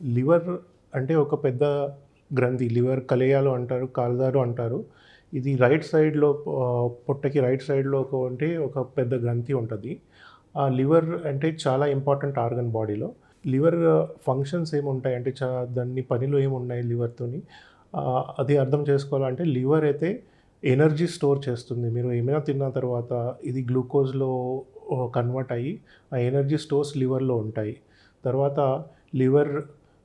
Liver అంటే ఒక పెద్ద గ్రంథి. లివర్ కలేయాలు అంటారు, కాల్దారు అంటారు. ఇది రైట్ సైడ్‌లో పొట్టకి రైట్ సైడ్‌లో ఒక పెద్ద గ్రంథి ఉంటది. ఆ లివర్ అంటే చాలా ఇంపార్టెంట్ ఆర్గన్ బాడీలో. లివర్ ఫంక్షన్స్ ఏముంటాయంటే దాన్ని పనిలో ఏమున్నాయి లివర్‌తోని అది అర్థం చేసుకోవాలంటే లివర్ అయితే ఎనర్జీ స్టోర్ చేస్తుంది. మీరు ఏమైనా తిన్న తర్వాత ఇది గ్లూకోజ్‌లో కన్వర్ట్ అయ్యి ఆ ఎనర్జీ స్టోర్స్ లివర్‌లో ఉంటాయి. తర్వాత లివర్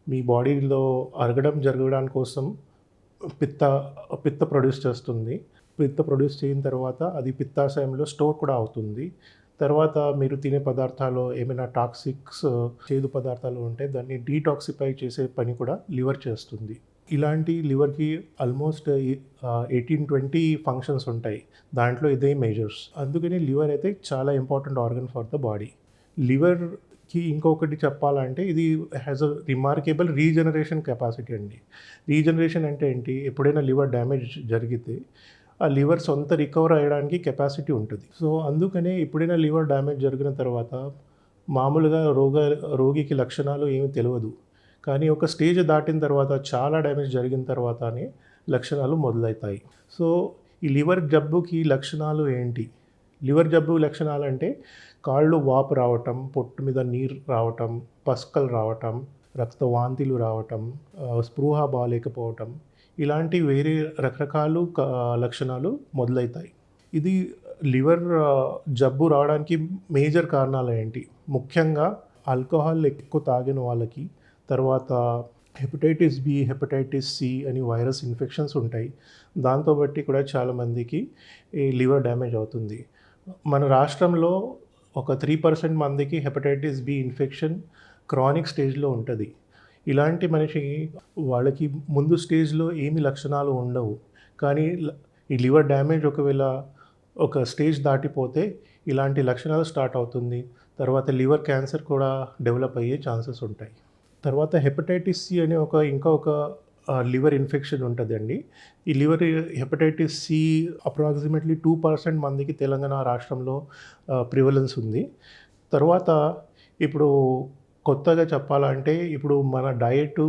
మీ బాడీలో అరగడం జరగడం కోసం పిత్త పిత్త ప్రొడ్యూస్ చేస్తుంది. పిత్త ప్రొడ్యూస్ చేయిన తర్వాత అది పిత్తాశయంలో స్టోర్ కూడా అవుతుంది. తర్వాత మీరు తినే పదార్థాలు ఏమైనా టాక్సిక్స్ చేదు పదార్థాలు ఉంటే దాన్ని డీటాక్సిఫై చేసే పని కూడా లివర్ చేస్తుంది. ఇలాంటి లివర్‌కి ఆల్మోస్ట్ 18-20 ఫంక్షన్స్ ఉంటాయి. దాంట్లో ఇదే మేజర్స్. అందుకని లివర్ అయితే చాలా important organ for the body. లివర్‌కి ఇంకొకటి చెప్పాలంటే ఇది has a remarkable regeneration capacity అండి. రీజనరేషన్ అంటే ఏంటి? ఎప్పుడైనా లివర్ డ్యామేజ్ జరిగితే ఆ లివర్ సొంత రికవర్ అయ్యడానికి కెపాసిటీ ఉంటుంది. సో, అందుకనే ఎప్పుడైనా లివర్ డ్యామేజ్ జరిగిన తర్వాత మామూలుగా రోగికి లక్షణాలు ఏమి తెలవదు. కానీ ఒక స్టేజ్ దాటిన తర్వాత చాలా డ్యామేజ్ జరిగిన తర్వాతనే లక్షణాలు మొదలవుతాయి. సో, ఈ లివర్ జబ్బుకి లక్షణాలు ఏంటి? లివర్ జబ్బు లక్షణాలంటే కాళ్ళు వాపు రావటం, పొట్టు మీద నీరు రావటం, పస్కలు రావటం, రక్తవాంతులు రావటం, స్పృహ బాలేకపోవటం ఇలాంటి వేరే రకరకాలు లక్షణాలు మొదలవుతాయి. ఇది లివర్ జబ్బు రావడానికి మేజర్ కారణాలు ఏంటి? ముఖ్యంగా ఆల్కహాల్ ఎక్కువ తాగిన వాళ్ళకి, తర్వాత హెపటైటిస్ బి, హెపటైటిస్ సి అని వైరస్ ఇన్ఫెక్షన్స్ ఉంటాయి. దాంతో బట్టి కూడా చాలామందికి ఈ లివర్ డ్యామేజ్ అవుతుంది. మన రాష్ట్రంలో ఒక 3% మందికి హెపటైటిస్ బి ఇన్ఫెక్షన్ క్రానిక్ స్టేజ్‌లో ఉంటది. ఇలాంటి మనిషి వాళ్ళకి ముందు స్టేజ్‌లో ఏమి లక్షణాలు ఉండవు. కానీ ఈ లివర్ డ్యామేజ్ ఒకవేళ ఒక స్టేజ్ దాటిపోతే ఇలాంటి లక్షణాలు స్టార్ట్ అవుతుంది. తర్వాత లివర్ క్యాన్సర్ కూడా డెవలప్ అయ్యే ఛాన్సెస్ ఉంటాయి. తర్వాత హెపటైటిస్ సి అనే ఒక లివర్ ఇన్ఫెక్షన్ ఉంటదండి. ఈ హెపటైటిస్ సి అప్రాక్సిమేట్‌లీ 2% మందికి తెలంగాణ రాష్ట్రంలో ప్రివలెన్స్ ఉంది. తర్వాత ఇప్పుడు కొత్తగా చెప్పాలంటే ఇప్పుడు మన డయటు,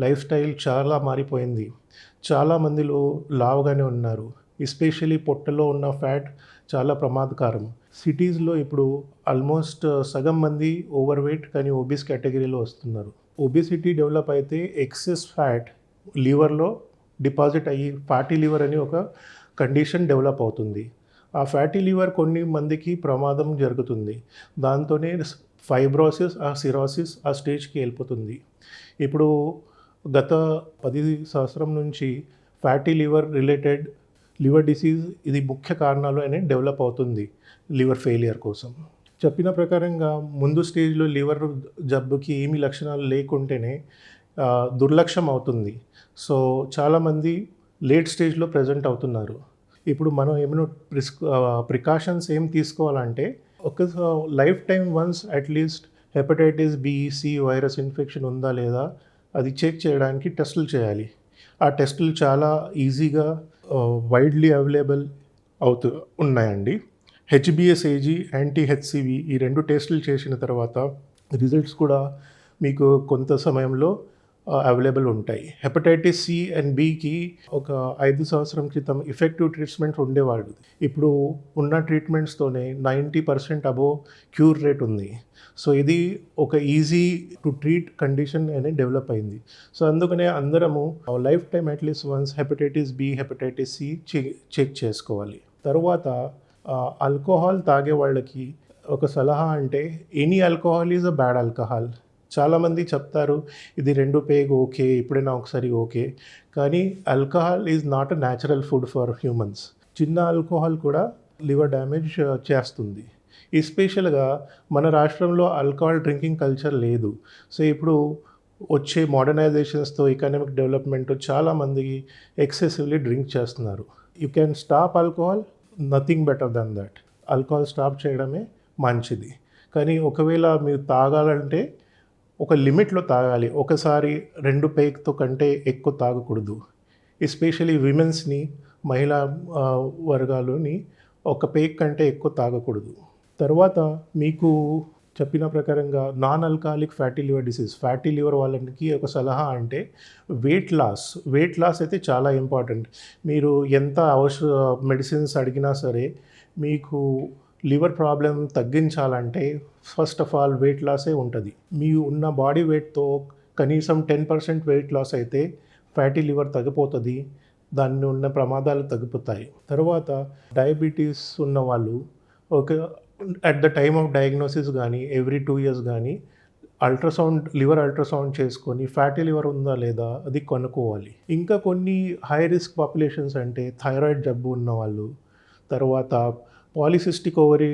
లైఫ్ స్టైల్ చాలా మారిపోయింది. చాలా మందిలో లావుగానే ఉన్నారు. ఎస్పెషల్లీ పొట్టలో ఉన్న ఫ్యాట్ చాలా ప్రమాదకరం. సిటీస్‌లో ఇప్పుడు ఆల్మోస్ట్ సగం మంది ఓవర్ వెయిట్ కానీ ఒబీస్ కేటగిరీలో వస్తున్నారు. ఒబెసిటీ డెవలప్ అయితే ఎక్సెస్ ఫ్యాట్ లివర్‌లో డిపాజిట్ అయ్యి ఫ్యాటీ లివర్ అని ఒక కండిషన్ డెవలప్ అవుతుంది. ఆ ఫ్యాటీ లివర్ కొన్ని మందికి ప్రమాదం జరుగుతుంది. దాంతోనే ఫైబ్రోసిస్, సిరోసిస్ ఆ స్టేజ్‌కి వెళ్ళిపోతుంది. ఇప్పుడు గత 10 సంవత్సరం నుంచి fatty liver related liver disease ఇది ముఖ్య కారణాలు అని డెవలప్ అవుతుంది లివర్ ఫెయిలియర్ కోసం. చెప్పిన ప్రకారంగా ముందు స్టేజ్‌లో లివర్ జబ్బుకి ఏమి లక్షణాలు లేకుంటేనే దుర్లక్ష్యం అవుతుంది. సో, చాలామంది లేట్ స్టేజ్‌లో ప్రెజెంట్ అవుతున్నారు. ఇప్పుడు మనం ఏమైనా ప్రికాషన్స్ ఏం తీసుకోవాలంటే ఒక life time once at least hepatitis B, C virus infection ఉందా లేదా అది చెక్ చేయడానికి టెస్టులు చేయాలి. ఆ టెస్టులు చాలా ఈజీగా వైడ్లీ అవైలబుల్ ఉన్నాయండి. హెచ్‌బీఎస్ఏజీ, యాంటీ హెచ్‌సివి ఈ 2 టెస్టులు చేసిన తర్వాత రిజల్ట్స్ కూడా మీకు కొంత సమయంలో అవైలబుల్ ఉంటాయి. హెపటైటిస్ సి అండ్ బికి ఒక 5 సంవత్సరం క్రితం ఎఫెక్టివ్ ట్రీట్మెంట్ ఉండేవాళ్ళు. ఇప్పుడు ఉన్న ట్రీట్మెంట్స్తోనే 90% అబోవ్ క్యూర్ రేట్ ఉంది. సో, ఇది ఒక ఈజీ టు ట్రీట్ కండిషన్ అని డెవలప్ అయింది. సో, అందుకనే అందరము life time at least once hepatitis B, hepatitis C check చేసుకోవాలి. తర్వాత ఆల్కహాల్ తాగే వాళ్ళకి ఒక సలహా అంటే any alcohol is a bad alcohol. చాలామంది చెప్తారు ఇది 2 పేగ్ ఓకే, ఎప్పుడైనా ఒకసారి ఓకే. కానీ alcohol is not a natural food for humans. చిన్న ఆల్కహాల్ కూడా లివర్ డ్యామేజ్ చేస్తుంది. ఎస్పెషల్‌గా మన రాష్ట్రంలో ఆల్కహాల్ డ్రింకింగ్ కల్చర్ లేదు. సో, ఇప్పుడు వచ్చే మోడర్నైజేషన్స్‌తో ఎకనామిక్ డెవలప్‌మెంట్ చాలామంది ఎక్సెసివ్‌లీ డ్రింక్ చేస్తున్నారు. You can stop alcohol, nothing better than that. Alcohol stop చేయడమే మంచిది. కానీ ఒకవేళ మీరు తాగాలంటే ఒక లిమిట్‌లో తాగాలి. ఒకసారి 2 పేగ్‌తో కంటే ఎక్కువ తాగకూడదు. ఎస్పెషల్లీ విమెన్స్‌ని, మహిళా వర్గాలని ఒక పేగ్ కంటే ఎక్కువ తాగకూడదు. తర్వాత మీకు చెప్పిన ప్రకారంగా non alcoholic fatty liver disease, fatty liver వాళ్ళకి ఒక సలహా అంటే వెయిట్ లాస్ అయితే చాలా ఇంపార్టెంట్. మీరు ఎంత మెడిసిన్స్ అడిగినా సరే మీకు లివర్ ప్రాబ్లం తగ్గించాలంటే ఫస్ట్ ఆఫ్ ఆల్ వెయిట్ లాసే ఉంటుంది. మీ ఉన్న బాడీ వెయిట్తో కనీసం 10% వెయిట్ లాస్ అయితే ఫ్యాటీ లివర్ తగ్గిపోతుంది. దాన్ని ఉన్న ప్రమాదాలు తగ్గిపోతాయి. తర్వాత డయాబెటీస్ ఉన్న వాళ్ళు ఒక at the time of diagnosis కానీ ఎవ్రీ 2 years కానీ లివర్ అల్ట్రాసౌండ్ చేసుకొని ఫ్యాటీ లివర్ ఉందా లేదా అది కనుక్కోవాలి. ఇంకా కొన్ని హై రిస్క్ పాపులేషన్స్ అంటే థైరాయిడ్ జబ్బు ఉన్నవాళ్ళు, తర్వాత పాలిసిస్టిక్ ఓవరీ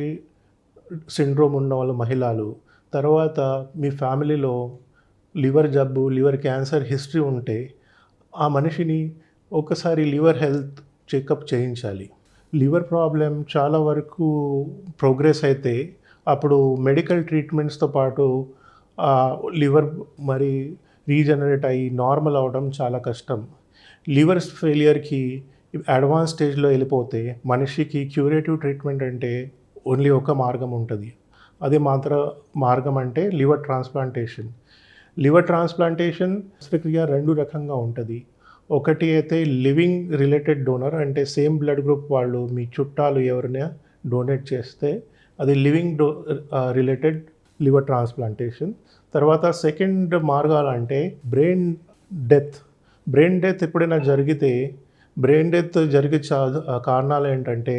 సిండ్రోమ్ ఉన్న వాళ్ళు మహిళలు, తర్వాత మీ ఫ్యామిలీలో లివర్ జబ్బు, లివర్ క్యాన్సర్ హిస్టరీ ఉంటే ఆ మనిషిని ఒకసారి లివర్ హెల్త్ చెకప్ చేయించాలి. లివర్ ప్రాబ్లం చాలా వరకు ప్రోగ్రెస్ అయితే అప్పుడు మెడికల్ ట్రీట్మెంట్స్తో పాటు లివర్ మరి రీజనరేట్ అయ్యి నార్మల్ అవ్వడం చాలా కష్టం. లివర్ ఫెయిలియర్కి అడ్వాన్స్ స్టేజ్లో వెళ్ళిపోతే మనిషికి క్యూరేటివ్ ట్రీట్మెంట్ అంటే ఓన్లీ ఒక మార్గం ఉంటుంది. అది మార్గం అంటే లివర్ ట్రాన్స్ప్లాంటేషన్. లివర్ ట్రాన్స్ప్లాంటేషన్ ప్రక్రియ 2 రకంగా ఉంటుంది. ఒకటి అయితే లివింగ్ రిలేటెడ్ డోనర్, అంటే సేమ్ బ్లడ్ గ్రూప్ వాళ్ళు మీ చుట్టాలు ఎవరైనా డొనేట్ చేస్తే అది లివింగ్ రిలేటెడ్ లివర్ ట్రాన్స్ప్లాంటేషన్. తర్వాత సెకండ్ మార్గాలు అంటే బ్రెయిన్ డెత్ ఎప్పుడైనా జరిగితే బ్రెయిన్ డెత్ జరిగే కారణాలు ఏంటంటే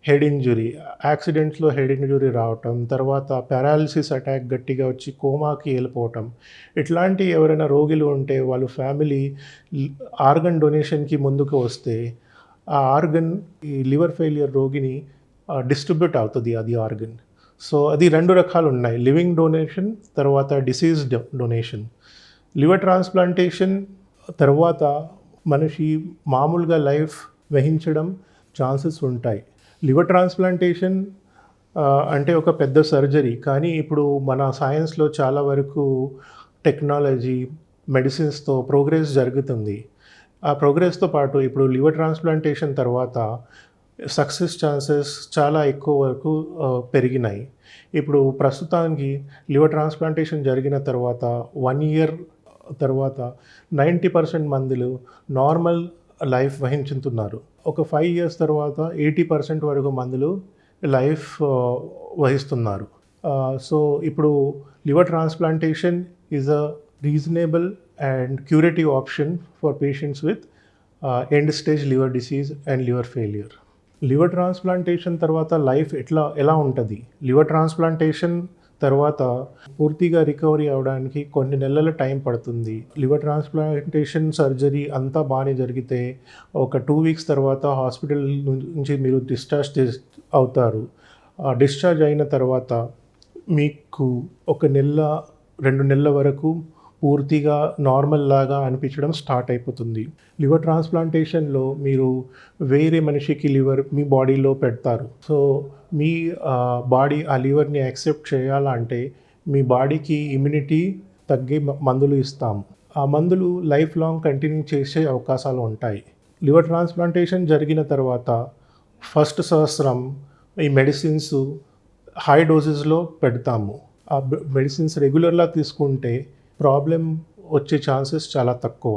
హెడ్ ఇంజురీ, యాక్సిడెంట్స్లో హెడ్ ఇంజురీ రావటం, తర్వాత పారాలిసిస్ అటాక్ గట్టిగా వచ్చి కోమాకి వెళ్ళిపోవటం. ఇట్లాంటి ఎవరైనా రోగులు ఉంటే వాళ్ళ ఫ్యామిలీ ఆర్గన్ డొనేషన్కి ముందుకు వస్తే ఆ ఆర్గన్ ఈ లివర్ ఫెయిలియర్ రోగిని డిస్ట్రిబ్యూట్ అవుతుంది అది ఆర్గన్. సో అది 2 రకాలు ఉన్నాయి, లివింగ్ డొనేషన్ తర్వాత డిసీజ్ డొనేషన్. లివర్ ట్రాన్స్ప్లాంటేషన్ తర్వాత మనిషి మామూలుగా లైఫ్ వహించడం ఛాన్సెస్ ఉంటాయి. లివర్ ట్రాన్స్ప్లాంటేషన్ అంటే ఒక పెద్ద సర్జరీ, కానీ ఇప్పుడు మన సైన్స్లో చాలా వరకు టెక్నాలజీ మెడిసిన్స్తో ప్రోగ్రెస్ జరుగుతుంది. ఆ ప్రోగ్రెస్తో పాటు ఇప్పుడు లివర్ ట్రాన్స్ప్లాంటేషన్ తర్వాత సక్సెస్ ఛాన్సెస్ చాలా ఎక్కువ వరకు పెరిగినాయి. ఇప్పుడు ప్రస్తుతానికి లివర్ ట్రాన్స్ప్లాంటేషన్ జరిగిన తర్వాత 1 year తర్వాత 90% మందిలో నార్మల్ లైఫ్ వహించుతున్నారు. ఒక 5 years తర్వాత 80% వరకు మందులు లైఫ్ వహిస్తున్నారు. సో ఇప్పుడు liver transplantation is a reasonable and curative option for patients with end stage liver disease and liver failure. Liver transplantation తర్వాత లైఫ్ ఎలా ఉంటుంది? లివర్ ట్రాన్స్ప్లాంటేషన్ తర్వాత పూర్తిగా రికవరీ అవ్వడానికి కొన్ని నెలల టైం పడుతుంది. లివర్ ట్రాన్స్ప్లాంటేషన్ సర్జరీ అంతా బాగానే జరిగితే ఒక 2 weeks తర్వాత హాస్పిటల్ నుంచి మీరు డిశ్చార్జ్ అవుతారు. డిశ్చార్జ్ అయిన తర్వాత మీకు 1 నెల 2 నెలల వరకు పూర్తిగా నార్మల్ లాగా అనిపించడం స్టార్ట్ అయిపోతుంది. లివర్ ట్రాన్స్ప్లాంటేషన్లో మీరు వేరే మనిషికి లివర్ మీ బాడీలో పెడతారు. సో మీ బాడీ ఆ లివర్ని యాక్సెప్ట్ చేయాలంటే మీ బాడీకి ఇమ్యూనిటీ తగ్గే మందులు ఇస్తాము. ఆ మందులు లైఫ్ లాంగ్ కంటిన్యూ చేసే అవకాశాలు ఉంటాయి. లివర్ ట్రాన్స్ప్లాంటేషన్ జరిగిన తర్వాత ఫస్ట్ సంవత్సరం ఈ మెడిసిన్స్ హై డోసెస్లో పెడతాము. ఆ మెడిసిన్స్ రెగ్యులర్గా తీసుకుంటే ప్రాబ్లం వచ్చే ఛాన్సెస్ చాలా తక్కువ.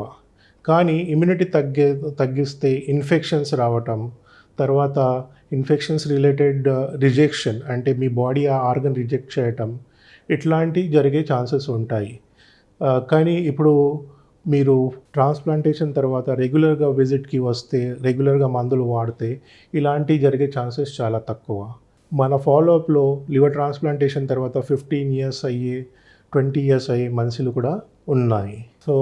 కానీ ఇమ్యూనిటీ తగ్గిస్తే ఇన్ఫెక్షన్స్ రావటం, తర్వాత ఇన్ఫెక్షన్స్ రిలేటెడ్ రిజెక్షన్ అంటే మీ బాడీ ఆ ఆర్గన్ రిజెక్ట్ చేయటం, ఇట్లాంటివి జరిగే ఛాన్సెస్ ఉంటాయి. కానీ ఇప్పుడు మీరు ట్రాన్స్ప్లాంటేషన్ తర్వాత రెగ్యులర్గా విజిట్కి వస్తే, రెగ్యులర్గా మందులు వాడితే ఇలాంటివి జరిగే ఛాన్సెస్ చాలా తక్కువ. మన ఫాలోఅప్లో లివర్ ట్రాన్స్ప్లాంటేషన్ తర్వాత 15 years అయ్యే 20 years అయ్యే మనుషులు కూడా ఉన్నాయి. So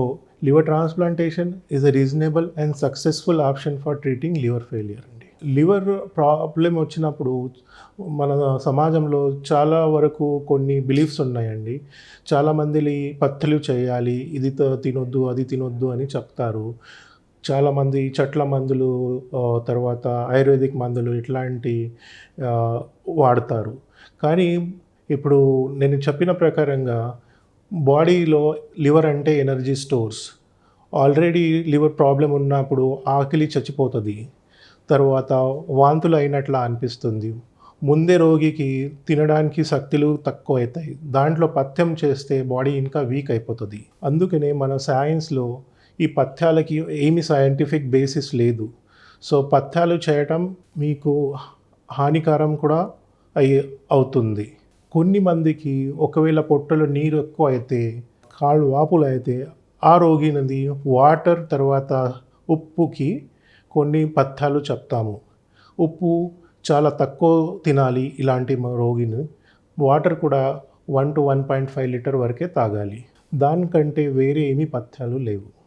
liver transplantation is a reasonable and successful option for treating liver failure అండి. లివర్ ప్రాబ్లం వచ్చినప్పుడు మన సమాజంలో చాలా వరకు కొన్ని బిలీఫ్స్ ఉన్నాయండి. చాలామంది పథ్యాలు చేయాలి, ఇది తినొద్దు అది తినొద్దు అని చెప్తారు. చాలామంది చెట్ల మందులు తర్వాత ఆయుర్వేదిక్ మందులు ఇట్లాంటి వాడతారు. కానీ ఇప్పుడు నేను చెప్పిన ప్రకారంగా బాడీలో లివర్ అంటే energy stores. Already liver problem ఉన్నప్పుడు ఆకలి చచ్చిపోతుంది, తర్వాత వాంతులు అయినట్లా అనిపిస్తుంది, ముందే రోగికి తినడానికి శక్తులు తక్కువవుతాయి. దాంట్లో పథ్యం చేస్తే బాడీ ఇంకా వీక్ అయిపోతుంది. అందుకనే మన సైన్స్‌లో ఈ పథ్యాలకి ఏమి సైంటిఫిక్ బేసిస్ లేదు. సో, పథ్యాలు చేయటం మీకు హానికరం కూడా అవుతుంది. కొన్ని మందికి ఒకవేళ పొట్టలో నీరు ఎక్కువ అయితే, కాళ్ళు వాపులు అయితే ఆ రోగినది వాటర్ తర్వాత ఉప్పుకి కొన్ని పథ్యాలు చెప్తాము. ఉప్పు చాలా తక్కువ తినాలి ఇలాంటి రోగిని. వాటర్ కూడా 1 to 1.5 లీటర్ వరకే తాగాలి. దానికంటే వేరే ఏమీ పథ్యాలు లేవు.